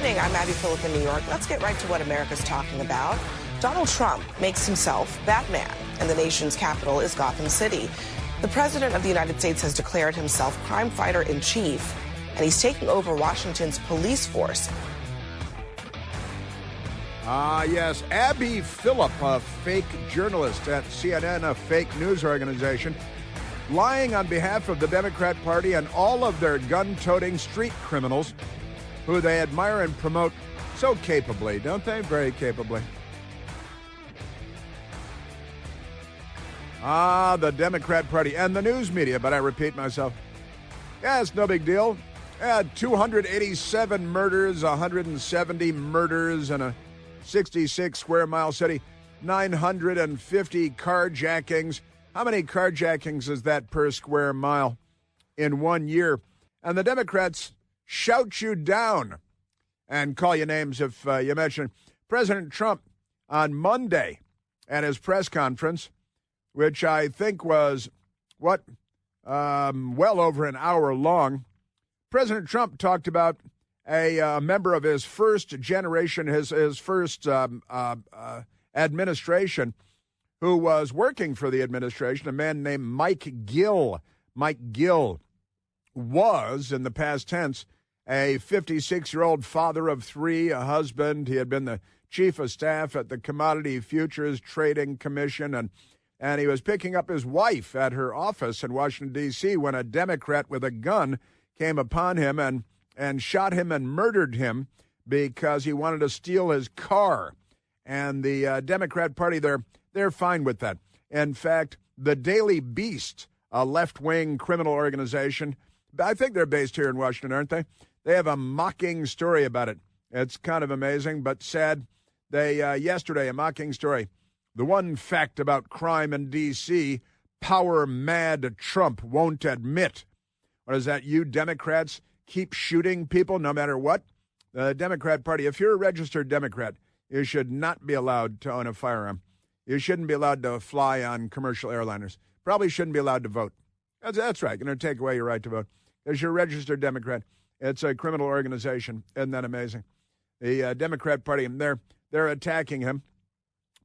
evening. I'm Abby Phillip in New York. Let's get right to what America's talking about. Donald Trump makes himself Batman, and the nation's capital is Gotham City. The President of the United States has declared himself crime fighter in chief, and he's taking over Washington's police force. Yes, Abby Phillip, a fake journalist at CNN, a fake news organization, lying on behalf of the Democrat Party and all of their gun-toting street criminals who they admire and promote so capably, don't they? Very capably. The Democrat Party and the news media, but I repeat myself. Yeah, it's no big deal. 287 murders, 170 murders in a 66-square-mile city, 950 carjackings. How many carjackings is that per square mile in 1 year? And the Democrats shout you down and call you names if you mention President Trump on Monday at his press conference, which I think was, well over an hour long. President Trump talked about a member of his first generation, his first administration, who was working for the administration, a man named Mike Gill. Mike Gill was, in the past tense, a 56-year-old father of three, a husband. He had been the chief of staff at the Commodity Futures Trading Commission, and he was picking up his wife at her office in Washington, D.C., when a Democrat with a gun came upon him and shot him and murdered him because he wanted to steal his car. And the Democrat Party, they're fine with that. In fact, the Daily Beast, a left-wing criminal organization, I think they're based here in Washington, aren't they? They have a mocking story about it. It's kind of amazing, but sad. They, yesterday, a mocking story. The one fact about crime in D.C., power-mad Trump won't admit. What is that? You Democrats keep shooting people no matter what? The Democrat Party, if you're a registered Democrat, you should not be allowed to own a firearm. You shouldn't be allowed to fly on commercial airliners. Probably shouldn't be allowed to vote. That's right. Going to take away your right to vote. As you're a registered Democrat, it's a criminal organization. Isn't that amazing? The Democrat Party, they're attacking him,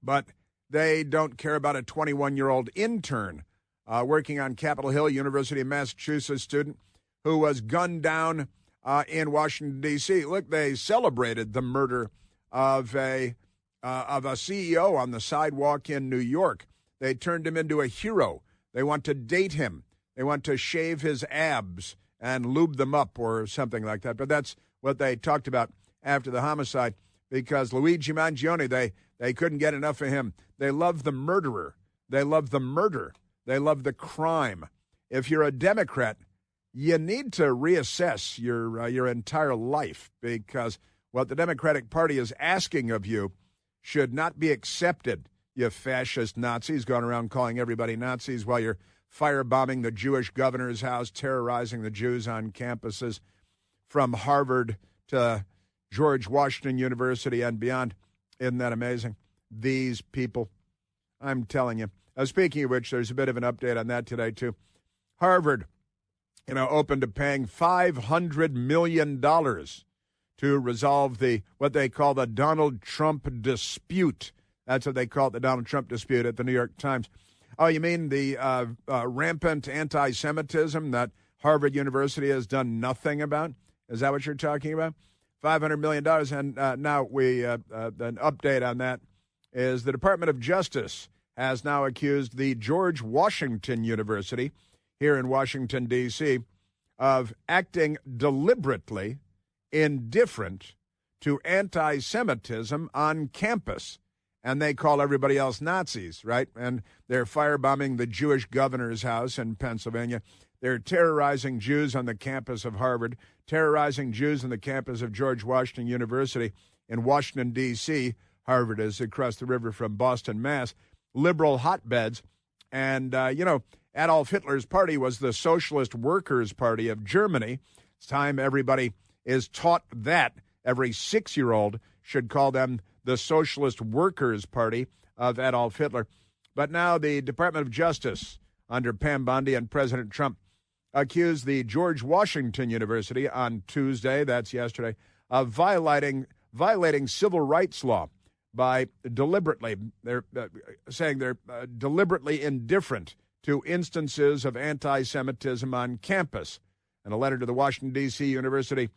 but they don't care about a 21-year-old intern working on Capitol Hill, University of Massachusetts student who was gunned down in Washington, D.C. Look, they celebrated the murder of a CEO on the sidewalk in New York. They turned him into a hero. They want to date him. They want to shave his abs and lube them up or something like that. But that's what they talked about after the homicide, because Luigi Mangione, they couldn't get enough of him. They love the murderer. They love the murder. They love the crime. If you're a Democrat, you need to reassess your entire life, because what the Democratic Party is asking of you should not be accepted. You fascist Nazis going around calling everybody Nazis while you're firebombing the Jewish governor's house, terrorizing the Jews on campuses from Harvard to George Washington University and beyond. Isn't that amazing? These people, I'm telling you. Speaking of which, there's a bit of an update on that today, too. Harvard, open to paying $500 million to resolve what they call the Donald Trump dispute. That's what they call it, the Donald Trump dispute at the New York Times. Oh, you mean the rampant anti-Semitism that Harvard University has done nothing about? Is that what you're talking about? $500 million. And now an update on that is the Department of Justice has now accused the George Washington University here in Washington, D.C., of acting deliberately indifferent to anti-Semitism on campus. And they call everybody else Nazis, right? And they're firebombing the Jewish governor's house in Pennsylvania. They're terrorizing Jews on the campus of Harvard, terrorizing Jews on the campus of George Washington University in Washington, D.C. Harvard is across the river from Boston, Mass. Liberal hotbeds. And, Adolf Hitler's party was the Socialist Workers' Party of Germany. It's time everybody is taught that. Every 6-year-old should call them the Socialist Workers' Party of Adolf Hitler. But now the Department of Justice, under Pam Bondi and President Trump, accused the George Washington University on Tuesday, that's yesterday, of violating civil rights law by deliberately, they're saying they're deliberately indifferent to instances of anti-Semitism on campus. In a letter to the Washington, D.C. University,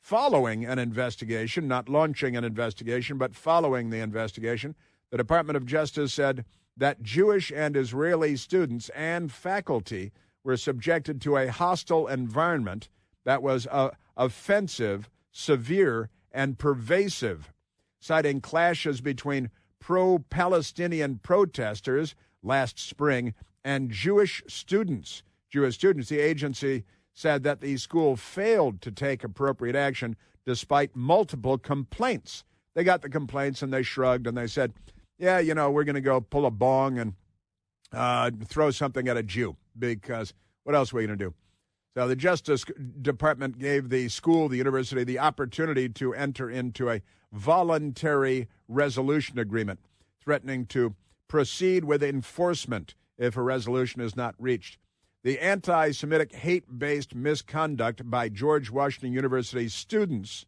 following an investigation, not launching an investigation, but following the investigation, the Department of Justice said that Jewish and Israeli students and faculty were subjected to a hostile environment that was offensive, severe, and pervasive, citing clashes between pro-Palestinian protesters last spring and Jewish students. The agency said that the school failed to take appropriate action despite multiple complaints. They got the complaints and they shrugged and they said, yeah, we're going to go pull a bong and throw something at a Jew, because what else are we going to do? So the Justice Department gave the school, the university, the opportunity to enter into a voluntary resolution agreement, threatening to proceed with enforcement if a resolution is not reached. The anti-Semitic hate-based misconduct by George Washington University students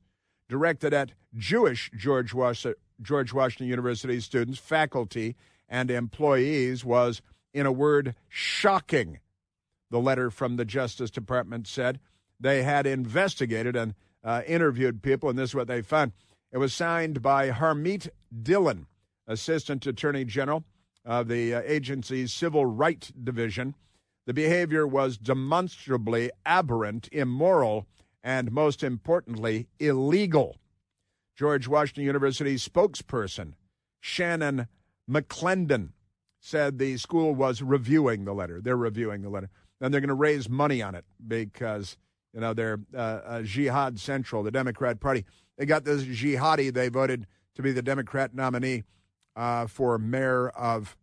directed at Jewish George Washington University students, faculty, and employees was, in a word, shocking. The letter from the Justice Department said they had investigated and interviewed people, and this is what they found. It was signed by Harmeet Dillon, Assistant Attorney General of the agency's Civil Rights Division. The behavior was demonstrably aberrant, immoral, and most importantly, illegal. George Washington University spokesperson Shannon McClendon said the school was reviewing the letter. They're reviewing the letter. And they're going to raise money on it because, they're Jihad Central, the Democrat Party. They got this jihadi. They voted to be the Democrat nominee for mayor of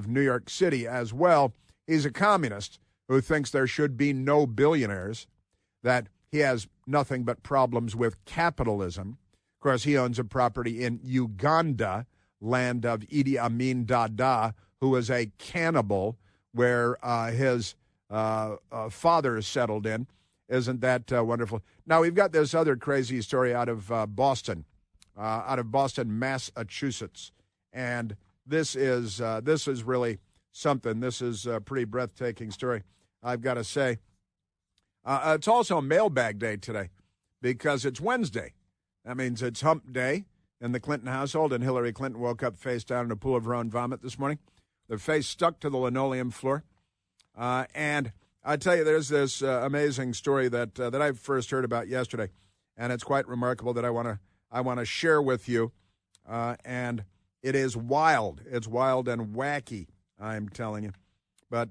New York City as well. He's a communist who thinks there should be no billionaires, that he has nothing but problems with capitalism. Of course, he owns a property in Uganda, land of Idi Amin Dada, who was a cannibal, where his father settled in. Isn't that wonderful? Now, we've got this other crazy story out of Boston, Massachusetts. And this is really something. This is a pretty breathtaking story, I've got to say. It's also mailbag day today because it's Wednesday. That means it's hump day in the Clinton household, and Hillary Clinton woke up face down in a pool of her own vomit this morning. The face stuck to the linoleum floor. And I tell you, there's this amazing story that I first heard about yesterday, and it's quite remarkable that I want to share with you. And it is wild. It's wild and wacky, I'm telling you. But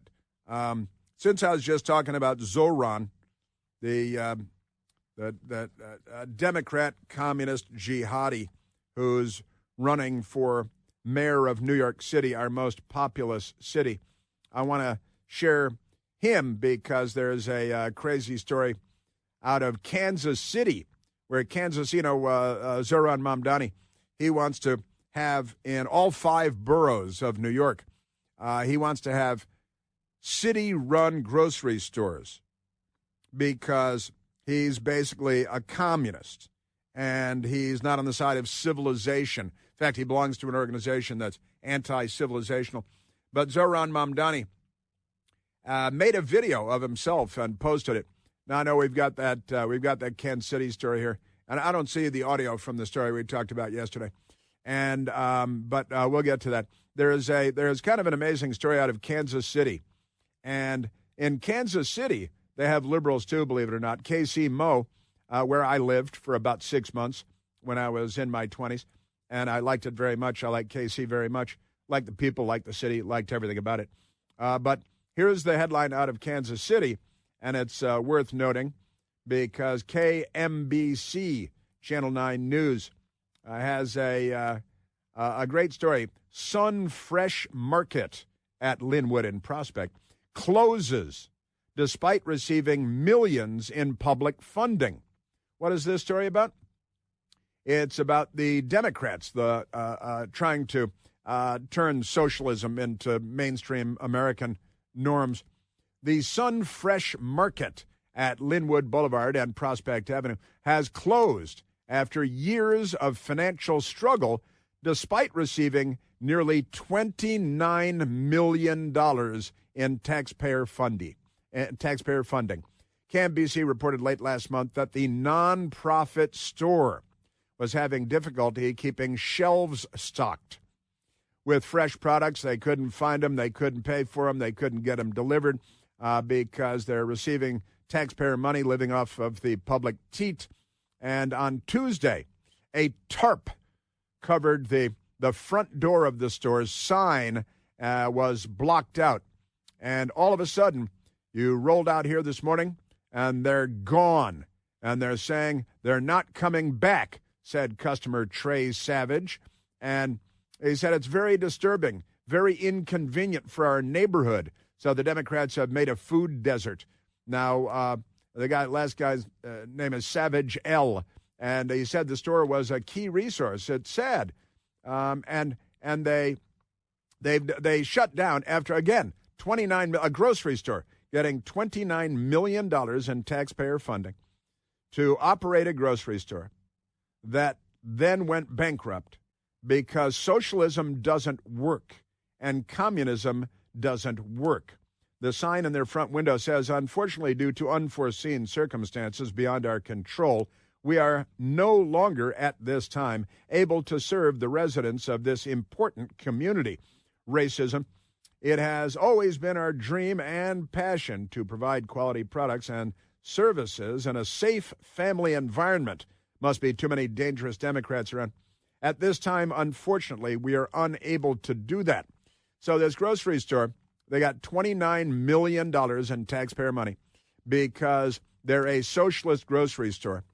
since I was just talking about Zoran, the Democrat communist jihadi who's running for mayor of New York City, our most populous city, I want to share him because there's a crazy story out of Kansas City, where Zoran Mamdani, he wants to have in all 5 boroughs of New York, he wants to have city-run grocery stores because he's basically a communist and he's not on the side of civilization. In fact, he belongs to an organization that's anti-civilizational. But Zoran Mamdani made a video of himself and posted it. Now I know we've got that Kansas City story here, and I don't see the audio from the story we talked about yesterday. And but we'll get to that. There's kind of an amazing story out of Kansas City, and in Kansas City they have liberals too, believe it or not. KC Mo, where I lived for about 6 months when I was in my 20s, and I liked it very much. I like KC very much. Liked the people, liked the city, liked everything about it. But here's the headline out of Kansas City, and it's worth noting because KMBC Channel 9 News has a great story. Sun Fresh Market at Linwood in Prospect closes despite receiving millions in public funding. What is this story about? It's about the Democrats trying to turn socialism into mainstream American norms. The Sun Fresh Market at Linwood Boulevard and Prospect Avenue has closed after years of financial struggle, despite receiving nearly $29 million in taxpayer funding. CNBC reported late last month that the nonprofit store was having difficulty keeping shelves stocked with fresh products. They couldn't find them. They couldn't pay for them. They couldn't get them delivered because they're receiving taxpayer money living off of the public teat. And on Tuesday, a tarp covered the front door of the store's sign was blocked out. And all of a sudden, you rolled out here this morning, and they're gone. And they're saying they're not coming back, said customer Trey Savage. And he said it's very disturbing, very inconvenient for our neighborhood. So the Democrats have made a food desert. Now, last guy's name is Savage L. And he said the store was a key resource. It's sad. And they shut down after, again, a grocery store getting $29 million in taxpayer funding to operate a grocery store that then went bankrupt because socialism doesn't work and communism doesn't work. The sign in their front window says, unfortunately, due to unforeseen circumstances beyond our control, we are no longer at this time able to serve the residents of this important community. Racism. It has always been our dream and passion to provide quality products and services in a safe family environment. Must be too many dangerous Democrats around. At this time, unfortunately, we are unable to do that. So this grocery store, they got $29 million in taxpayer money because they're a socialist grocery store.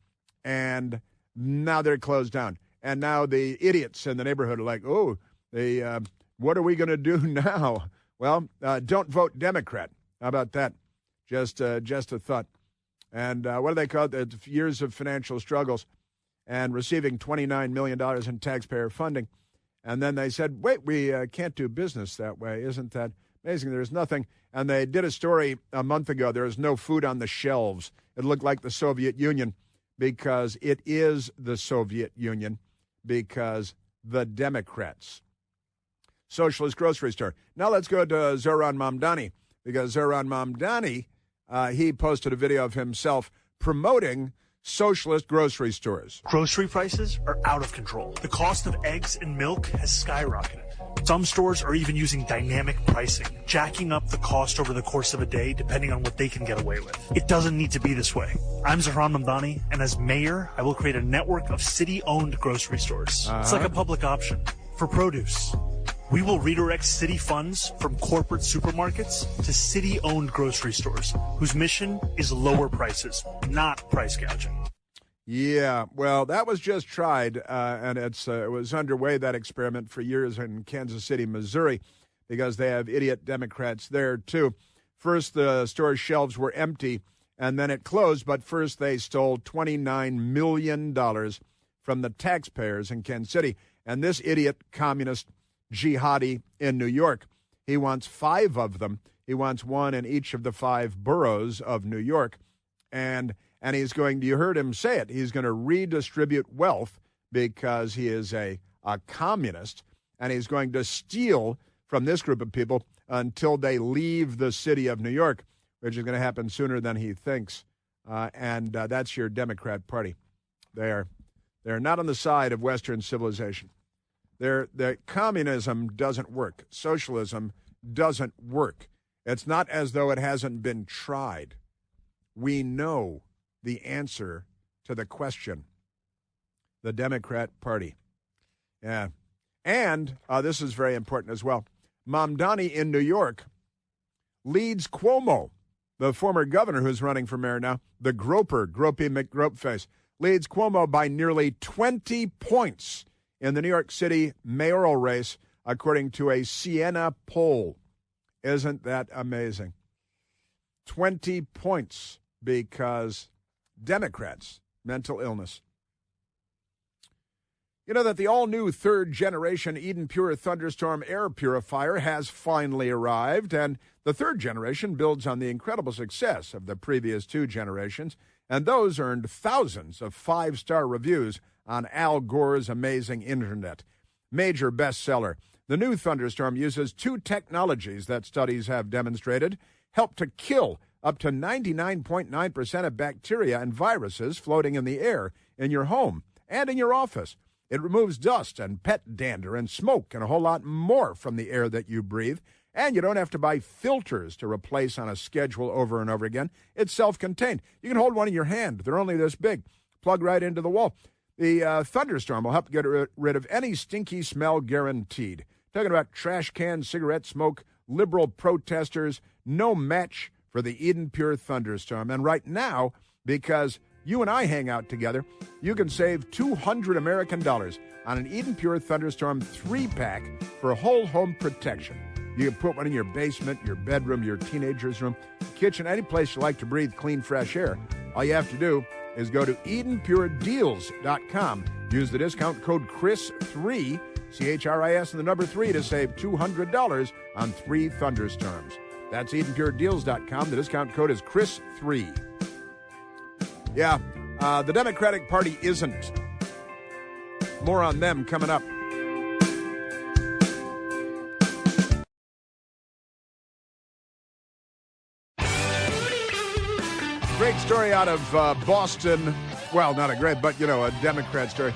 And now they're closed down. And now the idiots in the neighborhood are like, what are we going to do now? Well, don't vote Democrat. How about that? Just a thought. And what do they call it? It's years of financial struggles and receiving $29 million in taxpayer funding. And then they said, wait, we can't do business that way. Isn't that amazing? There's nothing. And they did a story a month ago. There was no food on the shelves. It looked like the Soviet Union because it is the Soviet Union because the Democrats. Socialist grocery store. Now let's go to Zohran Mamdani because Zohran Mamdani, he posted a video of himself promoting socialist grocery stores. Grocery prices are out of control. The cost of eggs and milk has skyrocketed. Some stores are even using dynamic pricing, jacking up the cost over the course of a day depending on what they can get away with. It doesn't need to be this way. I'm Zohran Mamdani, and as mayor, I will create a network of city-owned grocery stores. It's like a public option for produce. We will redirect city funds from corporate supermarkets to city-owned grocery stores, whose mission is lower prices, not price gouging. Yeah, well, that was just tried, and it was underway, that experiment, for years in Kansas City, Missouri, because they have idiot Democrats there, too. First, the store's shelves were empty, and then it closed, but first they stole $29 million from the taxpayers in Kansas City. And this idiot communist jihadi in New York, he wants 5 of them. He wants one in each of the 5 boroughs of New York, and he's going to, you heard him say it, he's going to redistribute wealth because he is a communist, and he's going to steal from this group of people until they leave the city of New York, which is going to happen sooner than he thinks. And that's your Democrat Party. They're not on the side of Western civilization. Their communism doesn't work. Socialism doesn't work. It's not as though it hasn't been tried. We know the answer to the question. The Democrat Party. Yeah. And this is very important as well. Mamdani in New York leads Cuomo, the former governor who's running for mayor now, the groper, Gropey McGropeface, leads Cuomo by nearly 20 points in the New York City mayoral race, according to a Siena poll. Isn't that amazing? 20 points because Democrats, mental illness. You know that the all-new third-generation Eden Pure Thunderstorm air purifier has finally arrived, and the third generation builds on the incredible success of the previous 2 generations And those earned thousands of 5-star reviews on Al Gore's amazing internet. Major bestseller. The new thunderstorm uses 2 technologies that studies have demonstrated help to kill up to 99.9% of bacteria and viruses floating in the air in your home and in your office. It removes dust and pet dander and smoke and a whole lot more from the air that you breathe. And you don't have to buy filters to replace on a schedule over and over again. It's self-contained. You can hold one in your hand. They're only this big. Plug right into the wall. The thunderstorm will help get rid of any stinky smell guaranteed. Talking about trash can, cigarette smoke, liberal protesters, no match for the Eden Pure thunderstorm. And right now, because you and I hang out together, you can save $200 American on an Eden Pure thunderstorm 3-pack for whole home protection. You can put one in your basement, your bedroom, your teenager's room, kitchen, any place you like to breathe clean, fresh air. All you have to do is go to EdenPureDeals.com. Use the discount code CHRIS3, CHRIS and the number 3 to save $200 on 3 thunderstorms. That's EdenPureDeals.com. The discount code is CHRIS3. Yeah, the Democratic Party isn't. More on them coming up. Great story out of Boston. Well, not a great, but, a Democrat story.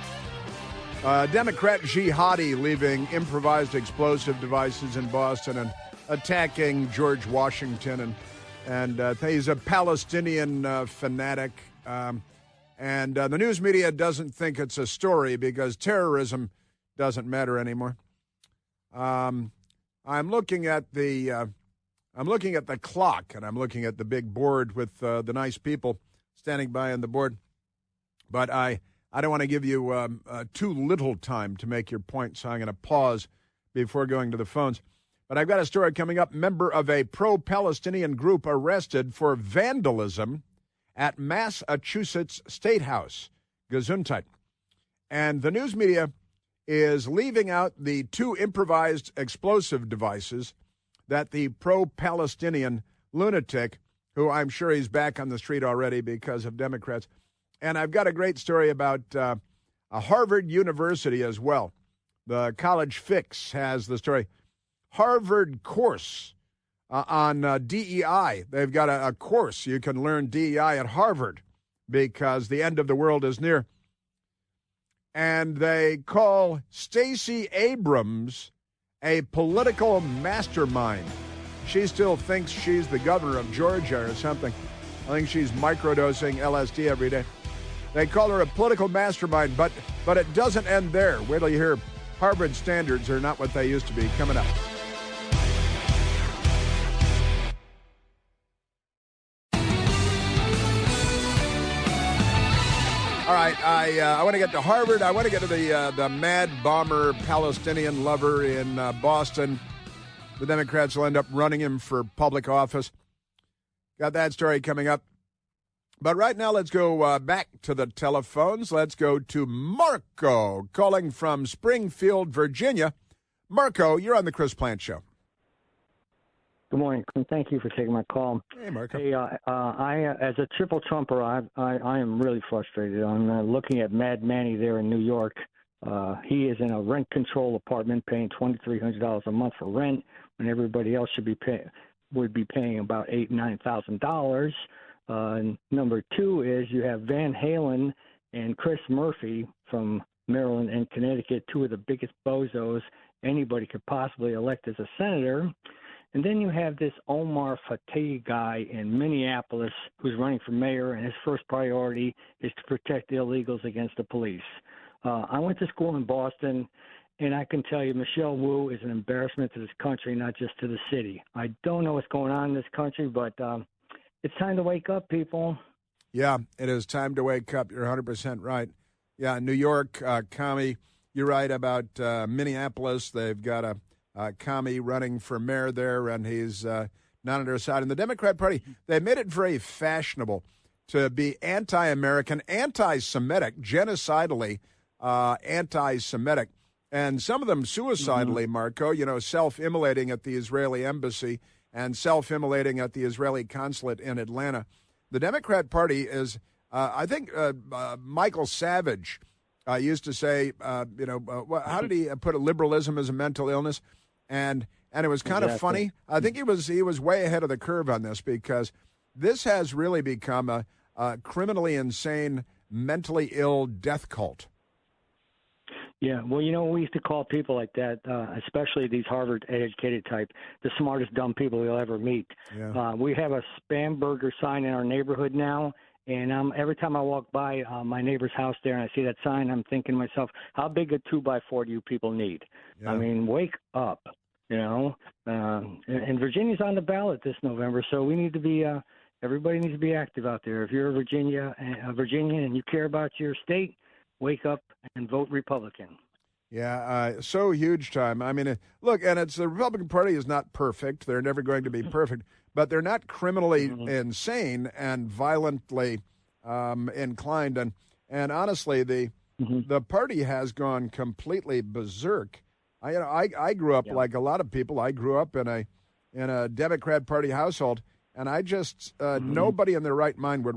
Democrat jihadi leaving improvised explosive devices in Boston and attacking George Washington. And he's a Palestinian fanatic. And the news media doesn't think it's a story because terrorism doesn't matter anymore. I'm looking at the clock, and I'm looking at the big board with the nice people standing by on the board. But I don't want to give you too little time to make your point, so I'm going to pause before going to the phones. But I've got a story coming up. Member of a pro-Palestinian group arrested for vandalism at Massachusetts State House. Gesundheit. And the news media is leaving out the 2 improvised explosive devices that the pro-Palestinian lunatic, who I'm sure he's back on the street already because of Democrats. And I've got a great story about a Harvard University as well. The College Fix has the story. Harvard course on DEI. They've got a course. You can learn DEI at Harvard because the end of the world is near. And they call Stacey Abrams a political mastermind. She still thinks she's the governor of Georgia or something. I think she's microdosing LSD every day. They call her a political mastermind, but it doesn't end there. Wait till you hear Harvard standards are not what they used to be. Coming up. All right, I want to get to Harvard. I want to get to the mad bomber Palestinian lover in Boston. The Democrats will end up running him for public office. Got that story coming up. But right now, let's go back to the telephones. Let's go to Marco, calling from Springfield, Virginia. Marco, you're on the Chris Plant Show. Good morning. Thank you for taking my call. Hey, Marco. Hey, I as a triple Trumper, I am really frustrated. I'm looking at Mad Manny there in New York. He is in a rent control apartment paying $2,300 a month for rent when everybody else would be paying about $8,000-9,000. Number 2 is you have Van Halen and Chris Murphy from Maryland and Connecticut, 2 of the biggest bozos anybody could possibly elect as a senator. And then you have this Omar Fateh guy in Minneapolis who's running for mayor, and his first priority is to protect the illegals against the police. I went to school in Boston, and I can tell you Michelle Wu is an embarrassment to this country, not just to the city. I don't know what's going on in this country, but it's time to wake up, people. Yeah, it is time to wake up. You're 100% right. Yeah, New York, commie, you're right about Minneapolis. They've got a commie running for mayor there, and he's not on their side. And the Democrat Party, they made it very fashionable to be anti-American, anti-Semitic, genocidally anti-Semitic, and some of them suicidally, Marco, self-immolating at the Israeli embassy and self-immolating at the Israeli consulate in Atlanta. The Democrat Party is I think Michael Savage used to say, how did he put it? Liberalism is a mental illness, and it was kind of funny. I think he was way ahead of the curve on this, because this has really become a criminally insane, mentally ill death cult. Yeah, well, we used to call people like that, especially these Harvard-educated type, the smartest dumb people you'll ever meet. Yeah. We have a spam burger sign in our neighborhood now, and every time I walk by my neighbor's house there and I see that sign, I'm thinking to myself, how big a 2x4 do you people need? Yeah. I mean, wake up, and Virginia's on the ballot this November, so we need to be everybody needs to be active out there. If you're a Virginian and you care about your state, wake up and vote Republican. Yeah, so huge time. I mean, look, and the Republican Party is not perfect. They're never going to be perfect, but they're not criminally insane and violently inclined. And honestly, the party has gone completely berserk. I grew up like a lot of people. I grew up in a Democrat Party household. And I just, nobody in their right mind would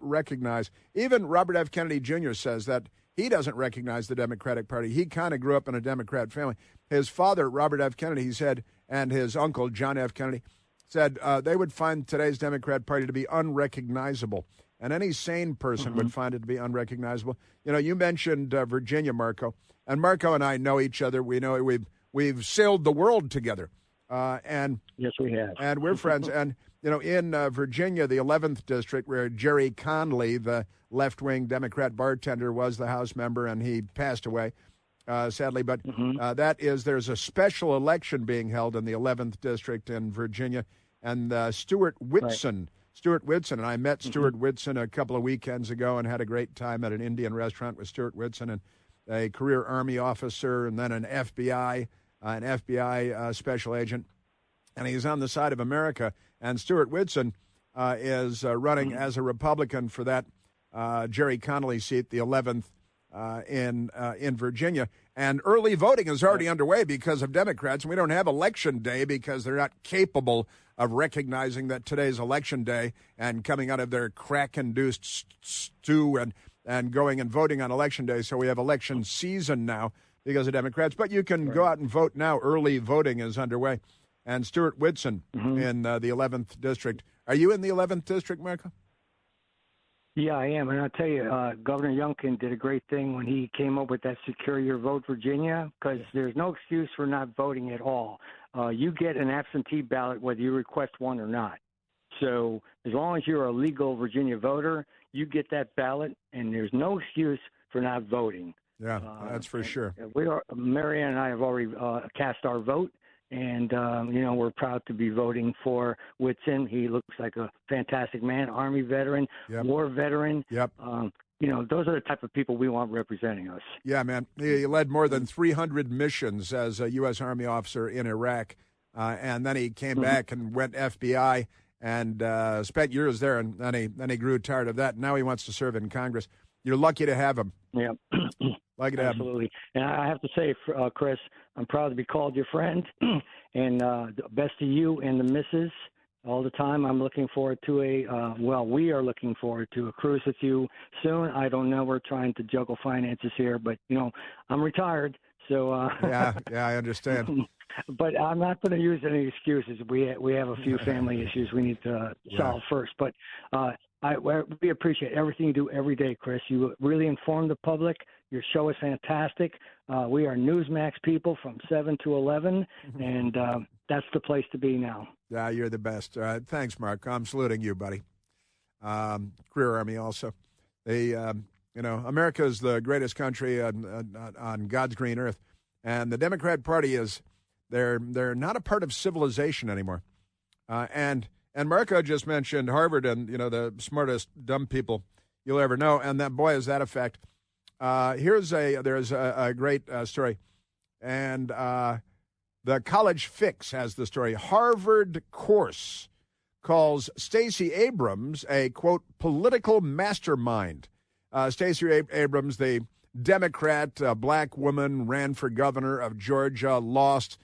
recognize. Even Robert F. Kennedy Jr. says that he doesn't recognize the Democratic Party. He kind of grew up in a Democrat family. His father, Robert F. Kennedy, he said, and his uncle, John F. Kennedy, said they would find today's Democrat Party to be unrecognizable. And any sane person would find it to be unrecognizable. You mentioned Virginia, Marco. And Marco and I know each other. We know we've sailed the world together. And yes, we have. And we're friends. And in Virginia, the 11th district, where Jerry Conley, the left-wing Democrat bartender, was the House member, and he passed away, sadly. But there's a special election being held in the 11th district in Virginia, and Stuart Whitson. Right. Stuart Whitson, and I met Stuart Whitson a couple of weekends ago and had a great time at an Indian restaurant with Stuart Whitson, and a career Army officer, and then an FBI special agent. And he's on the side of America. And Stuart Whitson is running as a Republican for that Jerry Connolly seat, the 11th in Virginia. And early voting is already underway because of Democrats. And we don't have Election Day because they're not capable of recognizing that today's Election Day and coming out of their crack-induced stew and going and voting on Election Day. So we have election season now because of Democrats. But you can go out and vote now. Early voting is underway. And Stuart Whitson in the 11th district. Are you in the 11th district, Marco? Yeah, I am. And I'll tell you, Governor Youngkin did a great thing when he came up with that Secure Your Vote Virginia, because there's no excuse for not voting at all. You get an absentee ballot whether you request one or not. So as long as you're a legal Virginia voter, you get that ballot, and there's no excuse for not voting. Yeah, that's for sure. Marianne and I have already cast our vote. And, we're proud to be voting for Whitson. He looks like a fantastic man, Army veteran, war veteran. Yep. Those are the type of people we want representing us. Yeah, man. He led more than 300 missions as a U.S. Army officer in Iraq. And then he came back and went FBI and spent years there. And then he grew tired of that. Now he wants to serve in Congress. You're lucky to have him. Yeah. Lucky to have him. Absolutely. And I have to say, Chris, I'm proud to be called your friend, and the best to you and the missus all the time. I'm looking forward to we are looking forward to a cruise with you soon. I don't know. We're trying to juggle finances here, but, I'm retired. So yeah, I understand. But I'm not going to use any excuses. We have a few family issues we need to solve first. But we appreciate everything you do every day, Chris. You really inform the public. Your show is fantastic. We are Newsmax people from 7 to 11, and that's the place to be now. Yeah, you're the best. Thanks, Mark. I'm saluting you, buddy. Career Army also. America is the greatest country on God's green earth, and the Democrat Party they're not a part of civilization anymore. And Marco just mentioned Harvard and the smartest dumb people you'll ever know, and that boy is that effect. There's a great story, and the College Fix has the story. Harvard course calls Stacey Abrams a, quote, political mastermind. Stacey Abrams, the Democrat, black woman, ran for governor of Georgia, lost,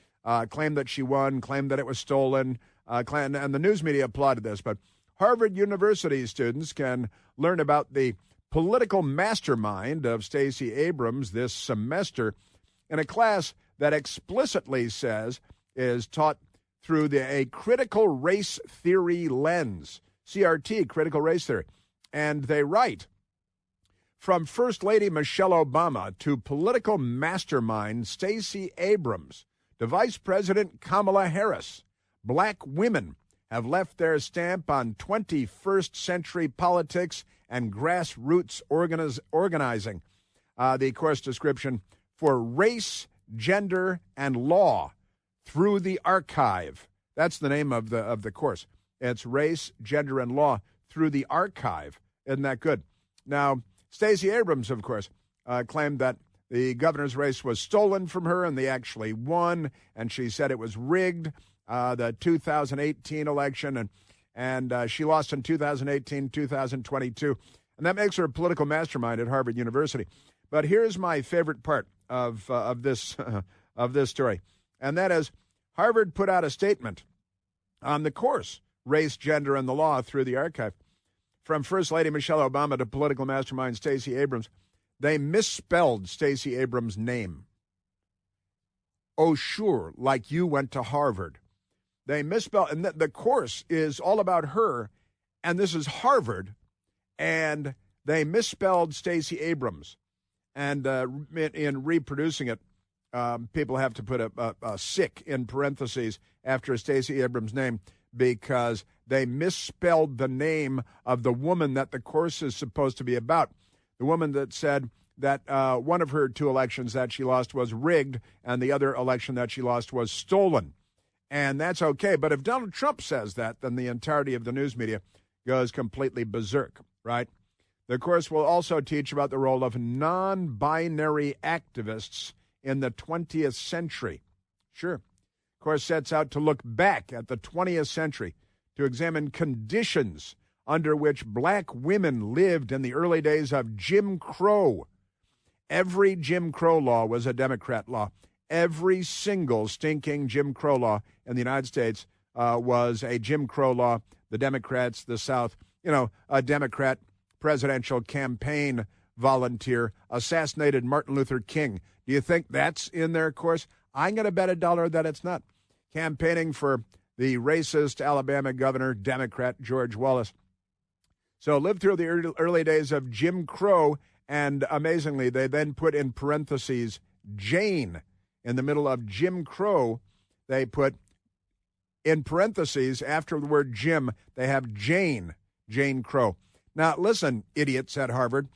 claimed that she won, claimed that it was stolen, and the news media applauded this. But Harvard University students can learn about the political mastermind of Stacey Abrams this semester in a class that explicitly says is taught through a critical race theory lens, CRT, critical race theory. And they write, from First Lady Michelle Obama to political mastermind Stacey Abrams to Vice President Kamala Harris, black women have left their stamp on 21st century politics and grassroots organizing. The course description for race, gender, and law through the archive. That's the name of the course. It's Race, Gender, and Law through the archive. Isn't that good? Now, Stacey Abrams, of course, claimed that the governor's race was stolen from her and they actually won, and she said it was rigged, the 2018 election, and she lost in 2018, 2022, and that makes her a political mastermind at Harvard University. But here's my favorite part of this of this story, and that is Harvard put out a statement on the course, Race, Gender, and the Law through the archive. From First Lady Michelle Obama to political mastermind Stacey Abrams, they misspelled Stacey Abrams' name. Oh, sure, like you went to Harvard. They misspelled, and the course is all about her, and this is Harvard, and they misspelled Stacey Abrams. And in reproducing it, people have to put a sick in parentheses after Stacey Abrams' name because they misspelled the name of the woman that the course is supposed to be about. The woman that said that one of her two elections that she lost was rigged and the other election that she lost was stolen. And that's okay. But if Donald Trump says that, then the entirety of the news media goes completely berserk, right? The course will also teach about the role of non-binary activists in the 20th century. Sure. The course sets out to look back at the 20th century to examine conditions under which black women lived in the early days of Jim Crow. Every Jim Crow law was a Democrat law. Every single stinking Jim Crow law in the United States was a Jim Crow law. The Democrats, the South, a Democrat presidential campaign volunteer assassinated Martin Luther King. Do you think that's in their course? I'm going to bet $1 that it's not. Campaigning for the racist Alabama governor, Democrat George Wallace. So lived through the early days of Jim Crow, and amazingly, they then put in parentheses Jane. In the middle of Jim Crow, they put in parentheses after the word Jim, they have Jane Crow. Now, listen, idiots at Harvard.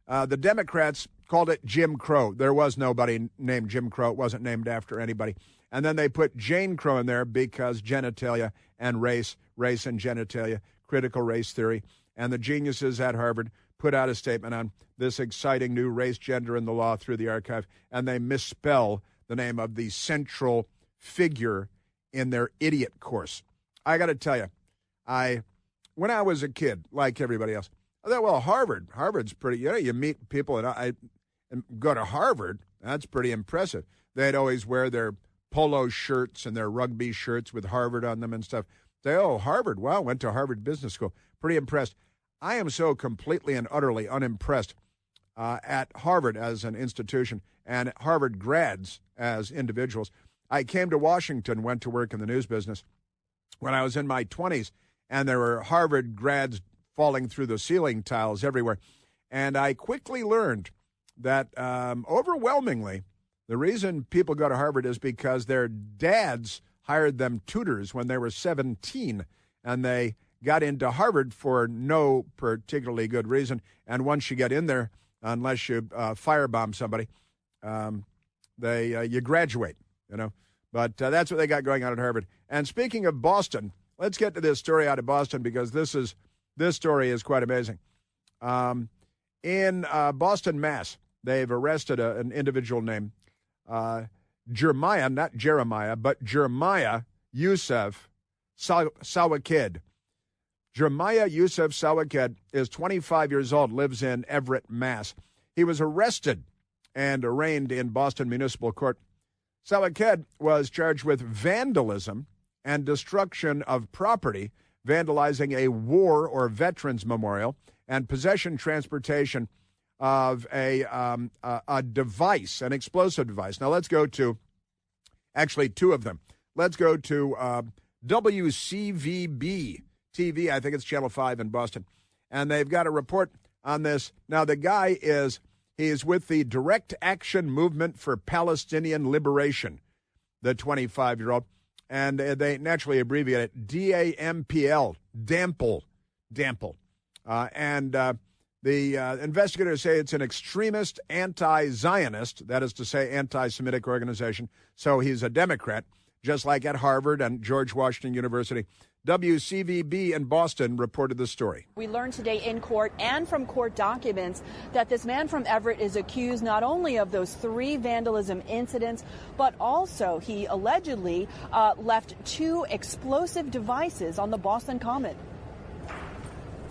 The Democrats called it Jim Crow. There was nobody named Jim Crow. It wasn't named after anybody. And then they put Jane Crow in there because genitalia and race and genitalia, critical race theory. And the geniuses at Harvard put out a statement on this exciting new Race, Gender, and the Law through the archive, and they misspell the name of the central figure in their idiot course. I got to tell you, when I was a kid, like everybody else, I thought, well, Harvard's pretty, you meet people and go to Harvard. That's pretty impressive. They'd always wear their polo shirts and their rugby shirts with Harvard on them and stuff. Say, oh, Harvard, wow, went to Harvard Business School. Pretty impressed. I am so completely and utterly unimpressed at Harvard as an institution and Harvard grads as individuals. I came to Washington, went to work in the news business when I was in my 20s, and there were Harvard grads falling through the ceiling tiles everywhere. And I quickly learned that overwhelmingly, the reason people go to Harvard is because their dads hired them tutors when they were 17, and they got into Harvard for no particularly good reason. And once you get in there, unless you firebomb somebody, you graduate, But that's what they got going on at Harvard. And speaking of Boston, let's get to this story out of Boston because this story is quite amazing. In Boston, Mass, they've arrested an individual named Jeremiah, not Jeremiah, but Jeremiah Yusuf Sawaked. Jeremiah Yusuf Sawaked is 25 years old, lives in Everett, Mass. He was arrested and arraigned in Boston Municipal Court. Sawaked was charged with vandalism and destruction of property vandalizing a war or veterans memorial, and possession, transportation of a device, an explosive device. Now let's go to, actually two of them. Let's go to WCVB TV. I think it's Channel 5 in Boston. And they've got a report on this. Now the guy he's with the Direct Action Movement for Palestinian Liberation, the 25-year-old. And they naturally abbreviate it DAMPL, DAMPL. The investigators say it's an extremist anti-Zionist, that is to say anti-Semitic organization. So he's a Democrat, just like at Harvard and George Washington University. WCVB in Boston reported the story. We learned today in court and from court documents that this man from Everett is accused not only of those 3 vandalism incidents, but also he allegedly left 2 explosive devices on the Boston Common.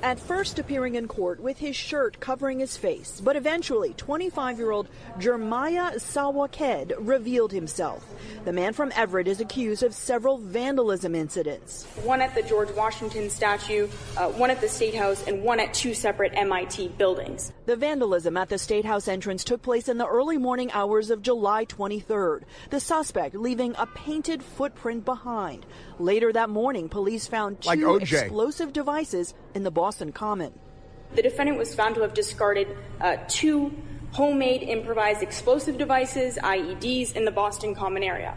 At first appearing in court with his shirt covering his face, but eventually 25-year-old Jeremiah Sawaked revealed himself. The man from Everett is accused of several vandalism incidents. One at the George Washington statue, one at the State House, and one at 2 separate MIT buildings. The vandalism at the State House entrance took place in the early morning hours of July 23rd, the suspect leaving a painted footprint behind. Later that morning, police found 2 explosive devices in the Boston Common. The defendant was found to have discarded 2 homemade improvised explosive devices, IEDs, in the Boston Common area.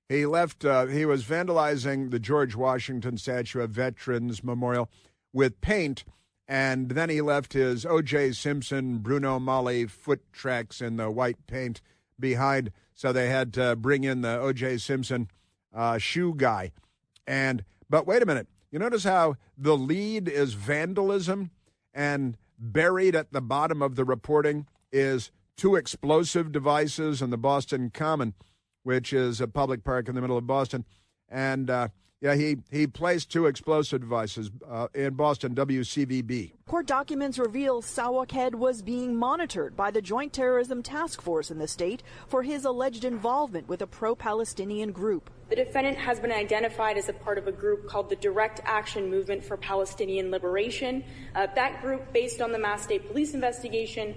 He left, he was vandalizing the George Washington statue of Veterans Memorial with paint, and then he left his O.J. Simpson, Bruno Mali foot tracks in the white paint behind, so they had to bring in the O.J. Simpson shoe guy. But wait a minute. You notice how the lead is vandalism, and buried at the bottom of the reporting is 2 explosive devices in the Boston Common, which is a public park in the middle of Boston. And he placed 2 explosive devices in Boston, WCVB. Court documents reveal Sawaked was being monitored by the Joint Terrorism Task Force in the state for his alleged involvement with a pro-Palestinian group. The defendant has been identified as a part of a group called the Direct Action Movement for Palestinian Liberation. That group, based on the Mass State Police investigation,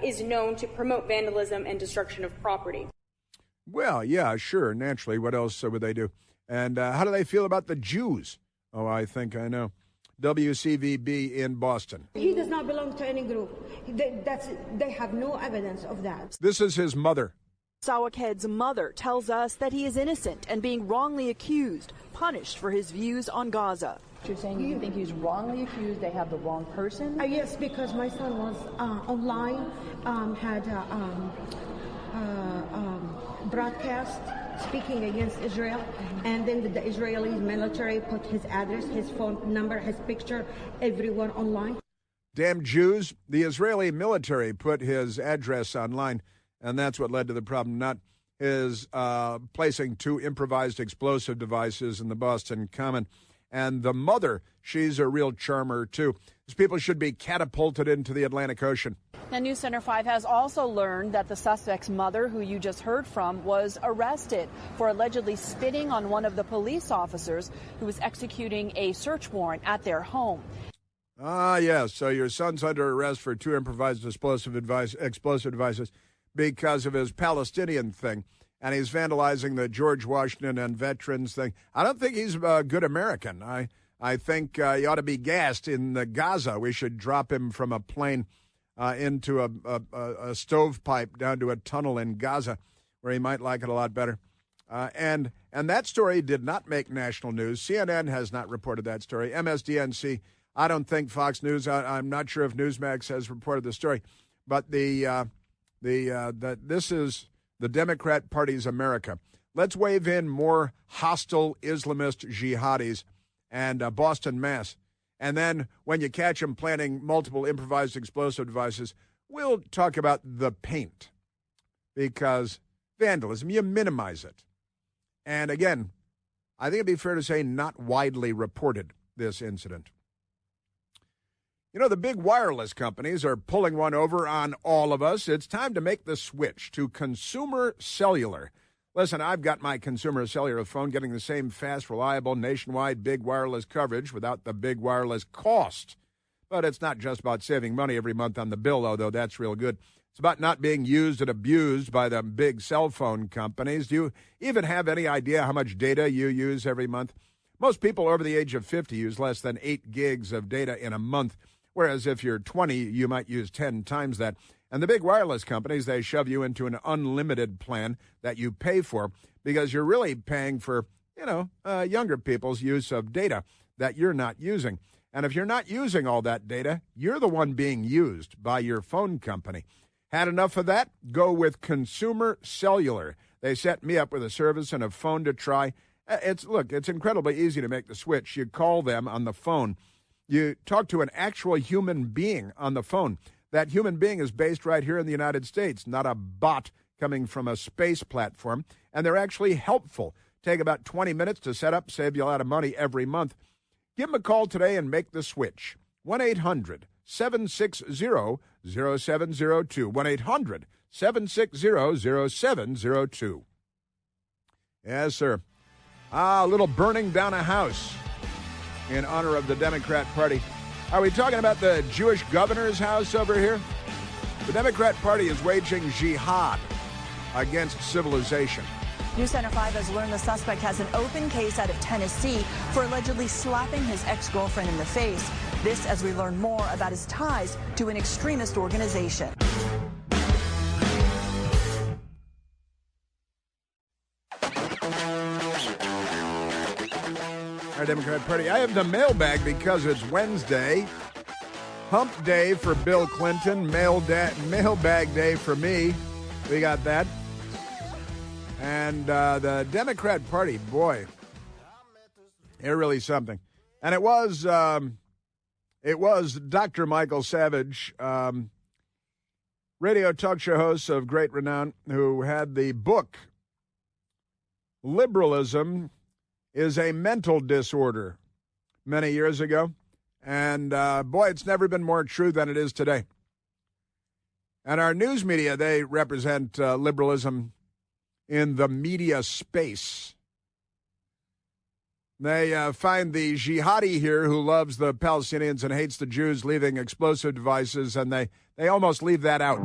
is known to promote vandalism and destruction of property. Well, yeah, sure. Naturally, what else would they do? And how do they feel about the Jews? Oh, I think I know. WCVB in Boston. He does not belong to any group. They have no evidence of that. This is his mother. Sawaked's mother tells us that he is innocent and being wrongly accused, punished for his views on Gaza. You're saying you think he's wrongly accused, they have the wrong person? Yes, because my son was online, had broadcast speaking against Israel, and then the Israeli military put his address, his phone number, his picture, everyone online. Damn Jews. The Israeli military put his address online, and that's what led to the problem, not his placing 2 improvised explosive devices in the Boston Common. And the mother, she's a real charmer, too. These people should be catapulted into the Atlantic Ocean. Now, News Center 5 has also learned that the suspect's mother, who you just heard from, was arrested for allegedly spitting on one of the police officers who was executing a search warrant at their home. Ah, yes. So your son's under arrest for 2 improvised explosive devices because of his Palestinian thing, and he's vandalizing the George Washington and veterans thing. I don't think he's a good American. I think he ought to be gassed in the Gaza. We should drop him from a plane into a stovepipe down to a tunnel in Gaza, where he might like it a lot better. And that story did not make national news. CNN has not reported that story. MSDNC, I don't think Fox News. I'm not sure if Newsmax has reported the story, but this is the Democrat Party's America. Let's wave in more hostile Islamist jihadis and Boston Mass. And then when you catch them planting multiple improvised explosive devices, we'll talk about the paint, because vandalism, you minimize it. And again, I think it'd be fair to say not widely reported, this incident. You know, the big wireless companies are pulling one over on all of us. It's time to make the switch to consumer cellular. Listen, I've got my consumer cellular phone getting the same fast, reliable, nationwide big wireless coverage without the big wireless cost. But it's not just about saving money every month on the bill, although that's real good. It's about not being used and abused by the big cell phone companies. Do you even have any idea how much data you use every month? Most people over the age of 50 use less than 8 gigs of data in a month, whereas if you're 20, you might use 10 times that. And the big wireless companies, they shove you into an unlimited plan that you pay for because you're really paying for, younger people's use of data that you're not using. And if you're not using all that data, you're the one being used by your phone company. Had enough of that? Go with Consumer Cellular. They set me up with a service and a phone to try. It's incredibly easy to make the switch. You call them on the phone. You talk to an actual human being on the phone. That human being is based right here in the United States, not a bot coming from a space platform. And they're actually helpful. Take about 20 minutes to set up, save you a lot of money every month. Give them a call today and make the switch. 1-800-760-0702. 1-800-760-0702. Yes, sir. A little burning down a house in honor of the Democrat Party. Are we talking about the Jewish governor's house over here? The Democrat Party is waging jihad against civilization. News Center 5 has learned the suspect has an open case out of Tennessee for allegedly slapping his ex-girlfriend in the face. This as we learn more about his ties to an extremist organization. Our Democrat Party. I have the mailbag because it's Wednesday. Hump day for Bill Clinton. Mailbag day for me. We got that. And the Democrat Party, boy, they're really something. And it was Dr. Michael Savage, radio talk show host of great renown, who had the book, Liberalism is a Mental Disorder, many years ago. And, boy, it's never been more true than it is today. And our news media, they represent liberalism in the media space. They find the jihadi here who loves the Palestinians and hates the Jews leaving explosive devices, and they almost leave that out.